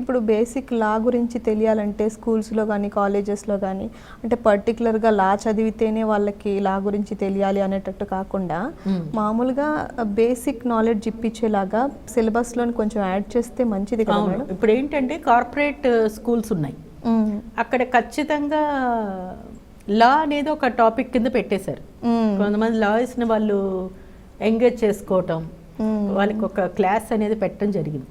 ఇప్పుడు బేసిక్ లా గురించి తెలియాలంటే స్కూల్స్లో కానీ కాలేజెస్లో కానీ అంటే పర్టికులర్గా లా చదివితేనే వాళ్ళకి లా గురించి తెలియాలి అనేటట్టు కాకుండా మామూలుగా బేసిక్ నాలెడ్జ్ ఇప్పించేలాగా సిలబస్లోని కొంచెం యాడ్ చేస్తే మంచిది కదా మేడం. ఇప్పుడు ఏంటంటే కార్పొరేట్ స్కూల్స్ ఉన్నాయి, అక్కడ ఖచ్చితంగా లా అనేది ఒక టాపిక్ కింద పెట్టేశారు. కొంతమంది లాయర్స్ని వాళ్ళు ఎంగేజ్ చేసుకోవటం, వాళ్ళకి ఒక క్లాస్ అనేది పెట్టడం జరిగింది.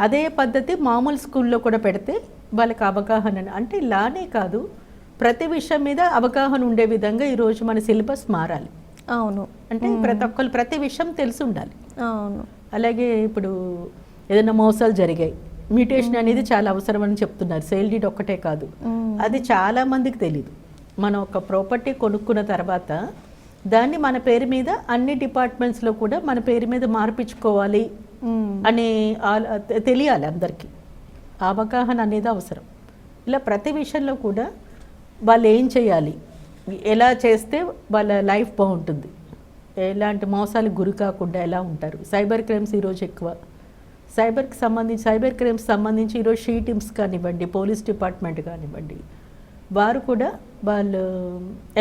అదే పద్ధతి మామూలు స్కూల్లో కూడా పెడితే వాళ్ళకి అవగాహన, అంటే లానే కాదు ప్రతి విషయం మీద అవగాహన ఉండే విధంగా ఈరోజు మన సిలబస్ మారాలి. అవును, అంటే ప్రతి ఒక్కరు ప్రతి విషయం తెలిసి ఉండాలి. అవును. అలాగే ఇప్పుడు ఏదైనా మోసాలు జరిగాయి, మ్యూటేషన్ అనేది చాలా అవసరం అని చెప్తున్నారు. సేల్ డీడ్ ఒక్కటే కాదు, అది చాలా మందికి తెలియదు. మనం ఒక ప్రాపర్టీ కొనుక్కున్న తర్వాత దాన్ని మన పేరు మీద అన్ని డిపార్ట్మెంట్స్లో కూడా మన పేరు మీద మార్పించుకోవాలి అని తెలియాలి అందరికీ. అవగాహన అనేది అవసరం. ఇలా ప్రతి విషయంలో కూడా వాళ్ళు ఏం చేయాలి, ఎలా చేస్తే వాళ్ళ లైఫ్ బాగుంటుంది, ఎలాంటి మోసాలకు గురి కాకుండా ఎలా ఉంటారు. సైబర్ క్రైమ్స్ ఈరోజు ఎక్కువ. సైబర్ క్రైమ్స్ సంబంధించి ఈరోజు షీ టీమ్స్ కానివ్వండి, పోలీస్ డిపార్ట్మెంట్ కానివ్వండి, వారు కూడా వాళ్ళు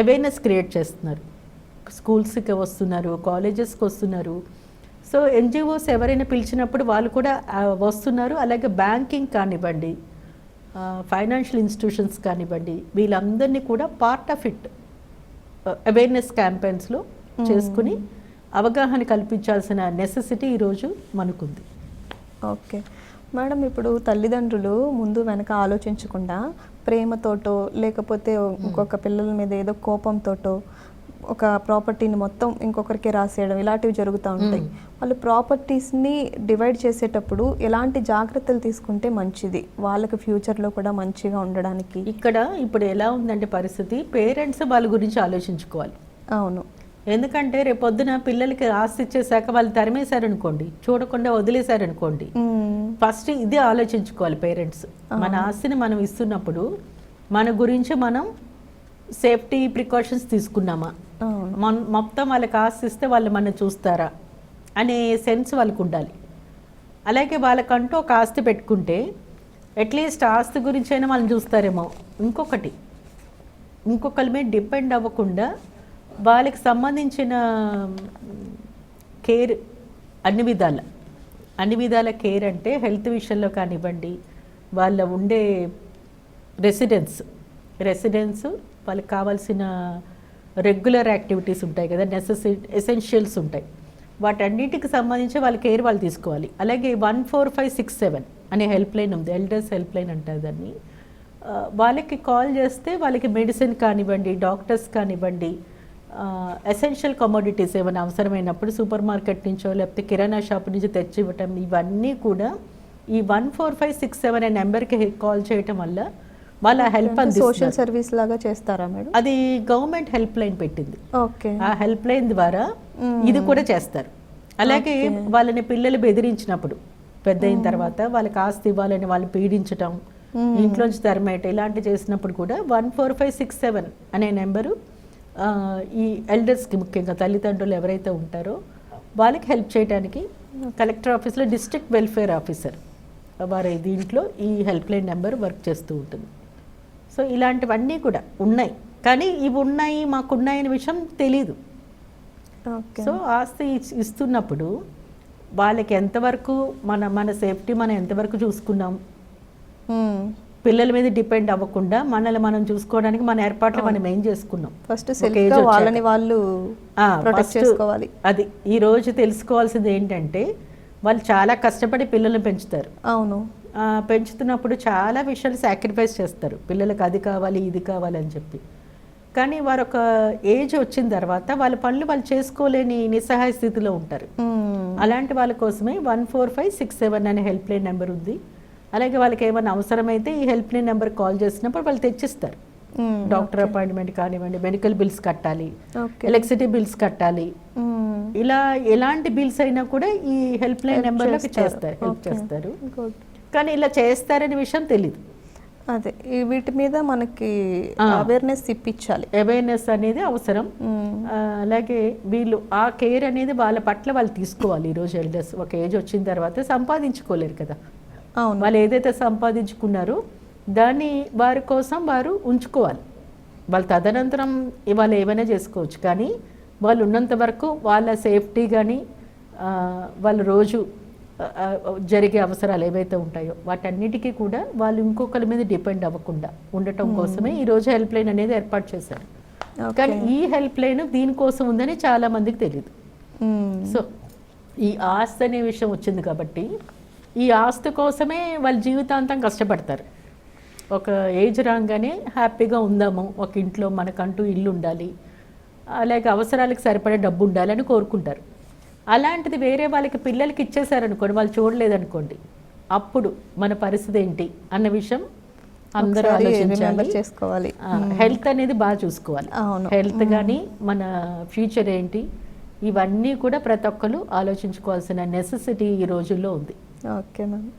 అవేర్నెస్ క్రియేట్ చేస్తున్నారు. స్కూల్స్కి వస్తున్నారు, కాలేజెస్కి వస్తున్నారు. సో ఎన్జిఓస్ ఎవరైనా పిలిచినప్పుడు వాళ్ళు కూడా వస్తున్నారు. అలాగే బ్యాంకింగ్ కానివ్వండి, ఫైనాన్షియల్ ఇన్స్టిట్యూషన్స్ కానివ్వండి, వీళ్ళందరినీ కూడా పార్ట్ ఆఫ్ ఇట్ అవేర్నెస్ క్యాంపెయిన్స్లో చేసుకుని అవగాహన కల్పించాల్సిన నెసెసిటీ ఈరోజు మనకుంది. ఓకే మేడం, ఇప్పుడు తల్లిదండ్రులు ముందు వెనక ఆలోచించకుండా ప్రేమతోటో లేకపోతే ఇంకొక పిల్లల మీద ఏదో కోపంతోటో ఒక ప్రాపర్టీని మొత్తం ఇంకొకరికి రాసేయడం ఇలాంటివి జరుగుతూ ఉంటాయి. వాళ్ళు ప్రాపర్టీస్ని డివైడ్ చేసేటప్పుడు ఎలాంటి జాగ్రత్తలు తీసుకుంటే మంచిది, వాళ్ళకి ఫ్యూచర్లో కూడా మంచిగా ఉండడానికి? ఇక్కడ ఇప్పుడు ఎలా ఉందంటే పరిస్థితి, పేరెంట్స్ వాళ్ళ గురించి ఆలోచించుకోవాలి. అవును, ఎందుకంటే రేపొద్దున పిల్లలకి ఆస్తి ఇచ్చేసాక వాళ్ళు తరిమేశారనుకోండి, చూడకుండా వదిలేశారనుకోండి, ఫస్ట్ ఇది ఆలోచించుకోవాలి పేరెంట్స్. మన ఆస్తిని మనం ఇస్తున్నప్పుడు మన గురించి మనం సేఫ్టీ ప్రికాషన్స్ తీసుకున్నామా, మొత్తం వాళ్ళకి ఆస్తి ఇస్తే వాళ్ళు మనం చూస్తారా అనే సెన్స్ వాళ్ళకు ఉండాలి. అలాగే వాళ్ళకంటూ ఒక ఆస్తి పెట్టుకుంటే అట్లీస్ట్ ఆస్తి గురించి అయినా వాళ్ళని చూస్తారేమో. ఇంకొకరి మీద డిపెండ్ అవ్వకుండా వాళ్ళకి సంబంధించిన కేర్ అన్ని విధాల కేర్, అంటే హెల్త్ విషయంలో కానివ్వండి, వాళ్ళ ఉండే రెసిడెన్స్ వాళ్ళకి కావాల్సిన రెగ్యులర్ యాక్టివిటీస్ ఉంటాయి కదా, ఎసెన్షియల్స్ ఉంటాయి, వాటన్నిటికి సంబంధించి వాళ్ళ కేర్ వాళ్ళు తీసుకోవాలి. అలాగే 14567 అనే హెల్ప్ లైన్ ఉంది, ఎల్డర్స్ హెల్ప్ లైన్ అంటారు దాన్ని. వాళ్ళకి కాల్ చేస్తే వాళ్ళకి మెడిసిన్ కానివ్వండి, డాక్టర్స్ కానివ్వండి, ఎసెన్షియల్ కమోడిటీస్ ఏమైనా అవసరమైనప్పుడు సూపర్ మార్కెట్ నుంచో లేకపోతే కిరాణా షాప్ నుంచి తెచ్చి ఇవ్వటం, ఇవన్నీ కూడా ఈ 14567 అనే నెంబర్కి కాల్ చేయటం వల్ల వాళ్ళ హెల్ప్ సోషల్ సర్వీస్ లాగా చేస్తారా మేడం? అది గవర్నమెంట్ హెల్ప్ లైన్ పెట్టింది. ఓకే, ఆ హెల్ప్ లైన్ ద్వారా ఇది కూడా చేస్తారు. అలాగే వాళ్ళని పిల్లలు బెదిరించినప్పుడు పెద్ద అయిన తర్వాత వాళ్ళకి ఆస్తి ఇవ్వాలని వాళ్ళు పీడించటం, ఇంట్లోంచి తరిమేయటం, ఇలాంటి చేసినప్పుడు కూడా 14567 అనే నెంబరు ఈ ఎల్డర్స్కి, ముఖ్యంగా తల్లిదండ్రులు ఎవరైతే ఉంటారో వాళ్ళకి హెల్ప్ చేయడానికి కలెక్టర్ ఆఫీస్లో డిస్ట్రిక్ట్ వెల్ఫేర్ ఆఫీసర్ వారి దీంట్లో ఈ హెల్ప్ లైన్ నెంబర్ వర్క్ చేస్తూ ఉంటుంది. సో ఇలాంటివన్నీ కూడా ఉన్నాయి, కానీ ఇవి మాకున్నాయనే విషయం తెలీదు. సో ఆస్తి ఇస్తున్నప్పుడు వాళ్ళకి ఎంతవరకు మన సేఫ్టీ మనం ఎంతవరకు చూసుకున్నాం, పిల్లల మీద డిపెండ్ అవ్వకుండా మనల్ని మనం చూసుకోవడానికి మన ఏర్పాట్లు మనం ఏం చేసుకున్నాం. ఫస్ట్ వాళ్ళని వాళ్ళు ప్రొటెక్ట్ చేసుకోవాలి. అది ఈ రోజు తెలుసుకోవాల్సింది ఏంటంటే వాళ్ళు చాలా కష్టపడి పిల్లల్ని పెంచుతారు. అవును, పెంచుతున్నప్పుడు చాలా విషయాలు సాక్రిఫైస్ చేస్తారు, పిల్లలకు అది కావాలి ఇది కావాలి అని చెప్పి. కానీ వారు ఒక ఏజ్ వచ్చిన తర్వాత వాళ్ళ పనులు వాళ్ళు చేసుకోలేని నిస్సహాయ స్థితిలో ఉంటారు. అలాంటి వాళ్ళ కోసమే 14567 అనే హెల్ప్ లైన్ నెంబర్ ఉంది. అలాగే వాళ్ళకి ఏమైనా అవసరమైతే ఈ హెల్ప్ లైన్ నెంబర్ కాల్ చేసినప్పుడు వాళ్ళు తెచ్చిస్తారు. డాక్టర్ అపాయింట్మెంట్ కానివ్వండి, మెడికల్ బిల్స్ కట్టాలి, ఎలక్ట్రిసిటీ బిల్స్ కట్టాలి, ఇలా ఎలాంటి బిల్స్ అయినా కూడా ఈ హెల్ప్ లైన్ నెంబర్లోకి హెల్ప్ చేస్తారు. కానీ ఇలా చేస్తారనే విషయం తెలీదు. అదే వీటి మీద మనకి అవేర్నెస్ ఇప్పించాలి. అవేర్నెస్ అనేది అవసరం. అలాగే వీళ్ళు ఆ కేర్ అనేది వాళ్ళ పట్ల వాళ్ళు తీసుకోవాలి. ఈరోజు ఎల్డర్స్ ఒక ఏజ్ వచ్చిన తర్వాత సంపాదించుకోలేరు కదా, అవును. వాళ్ళు ఏదైతే సంపాదించుకున్నారో దాన్ని వారి కోసం వారు ఉంచుకోవాలి. వాళ్ళు తదనంతరం వాళ్ళు ఏమైనా చేసుకోవచ్చు, కానీ వాళ్ళు ఉన్నంత వరకు వాళ్ళ సేఫ్టీ కానీ వాళ్ళు రోజు జరిగే అవసరాలు ఏవైతే ఉంటాయో వాటన్నిటికీ కూడా వాళ్ళు ఇంకొకరి మీద డిపెండ్ అవ్వకుండా ఉండటం కోసమే ఈరోజు హెల్ప్ లైన్ అనేది ఏర్పాటు చేశారు. కానీ ఈ హెల్ప్ లైన్ దీనికోసం ఉందని చాలా మందికి తెలియదు. సో ఈ ఆస్తి అనే విషయం వచ్చింది కాబట్టి ఈ ఆస్తి కోసమే వాళ్ళ జీవితాంతం కష్టపడతారు. ఒక ఏజ్ రాగానే హ్యాపీగా ఉందాము, ఒక ఇంట్లో మనకంటూ ఇల్లు ఉండాలి, అలాగే అవసరాలకు సరిపడే డబ్బు ఉండాలి అని కోరుకుంటారు. అలాంటిది వేరే వాళ్ళకి పిల్లలకి ఇచ్చేసారనుకోండి, వాళ్ళు చూడలేదనుకోండి, అప్పుడు మన పరిస్థితి ఏంటి అన్న విషయం అందరూ చేసుకోవాలి. హెల్త్ అనేది బాగా చూసుకోవాలి. హెల్త్ కానీ మన ఫ్యూచర్ ఏంటి ఇవన్నీ కూడా ప్రతి ఒక్కరు ఆలోచించుకోవాల్సిన నెసెసిటీ ఈ రోజుల్లో ఉంది. Okay ma'am.